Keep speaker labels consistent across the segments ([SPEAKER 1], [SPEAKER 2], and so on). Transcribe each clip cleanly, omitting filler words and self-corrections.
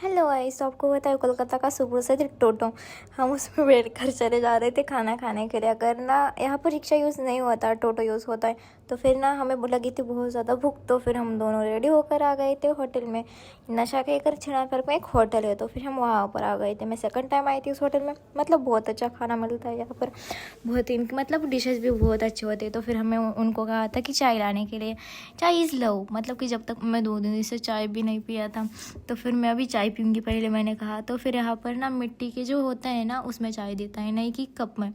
[SPEAKER 1] Hello guys, तो आपको पता है कोलकाता का सुपर से टोटो, हम उसमें बैठ कर चले जा रहे थे खाना खाने के लिए। अगर ना यहाँ पर रिक्शा यूज़ नहीं होता, टोटो यूज़ होता है, तो फिर ना हमें लगी थी बहुत ज़्यादा भूख। तो फिर हम दोनों रेडी होकर आ गए थे होटल में। नशा कहकर छिड़ा पर में एक होटल है, तो फिर हम वहाँ पर आ गए थे। मैं सेकंड टाइम आई थी उस होटल में। मतलब बहुत अच्छा खाना मिलता है यहाँ पर, बहुत ही मतलब डिशेज़ भी बहुत अच्छे होते हैं। तो फिर हमें उनको कहा था कि चाय लाने के लिए, चाय इज़ लव। मतलब कि जब तक मैं 2 दिन से चाय भी नहीं पिया था, तो फिर मैं अभी चाय पीऊँगी पहले, मैंने कहा। तो फिर यहाँ पर ना मिट्टी के जो होता है ना, उसमें चाय देता है, नहीं कि कप में।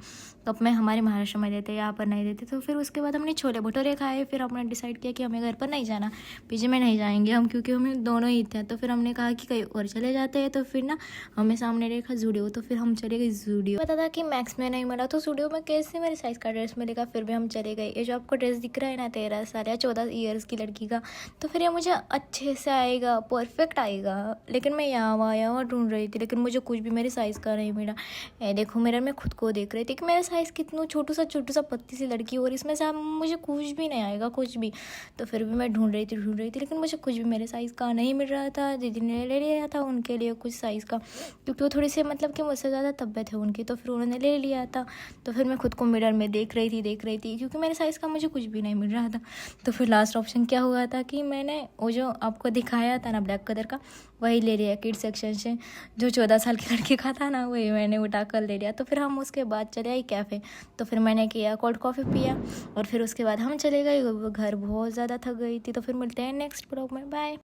[SPEAKER 1] कप में हमारे महाराष्ट्र में देते हैं, यहाँ पर नहीं देते। तो फिर उसके बाद हमने छोले भटूरे खाए। फिर हमने डिसाइड किया कि हमें घर पर नहीं जाना, पीजी में नहीं जाएंगे हम, क्योंकि हमें दोनों ही थे। तो फिर हमने कहा कि कहीं और चले जाते हैं। तो फिर ना हमें सामने देखा जूडियो, तो फिर हम चले गए जूडियो। पता था कि मैक्स में नहीं मिला, तो जूडियो में कैसे मेरे साइज़ का ड्रेस मिलेगा। फिर भी हम चले गए। ये जो आपको ड्रेस दिख रहा है ना, 13 साल या 14 ईयर्स की लड़की का, तो फिर ये मुझे अच्छे से आएगा, परफेक्ट आएगा। लेकिन मैं यहाँ ढूंढ रही थी, लेकिन मुझे कुछ भी मेरे साइज़ का नहीं मिला। ये देखो, मेरा मैं खुद को देख रही थी कि मेरा साइज़ कितना छोटू सा पतली सी लड़की, और इसमें से मुझे कुछ भी नहीं आएगा, कुछ भी। तो फिर भी मैं ढूंढ रही थी, लेकिन मुझे कुछ भी मेरे साइज़ का नहीं मिल रहा था। दीदी ने ले लिया था उनके लिए कुछ साइज़ का, क्योंकि वो थोड़ी सी मतलब कि मुझसे ज़्यादा तबियत है उनकी, तो फिर उन्होंने ले लिया था। तो फिर मैं खुद को मिरर में देख रही थी, क्योंकि मेरे साइज़ का मुझे कुछ भी नहीं मिल रहा था। तो फिर लास्ट ऑप्शन क्या हुआ था कि मैंने वो जो आपको दिखाया था ना ब्लैक कलर का, वही ले लिया किड सेक्शन से। जो 14 साल की लड़की का था ना, वही मैंने उठा कर ले लिया। तो फिर हम उसके बाद चले आए कैफ़े। तो फिर मैंने किया कोल्ड कॉफ़ी पिया, और फिर उसके बाद हम चले गए घर। बहुत ज़्यादा थक गई थी। तो फिर मिलते हैं नेक्स्ट ब्लॉग में, बाय।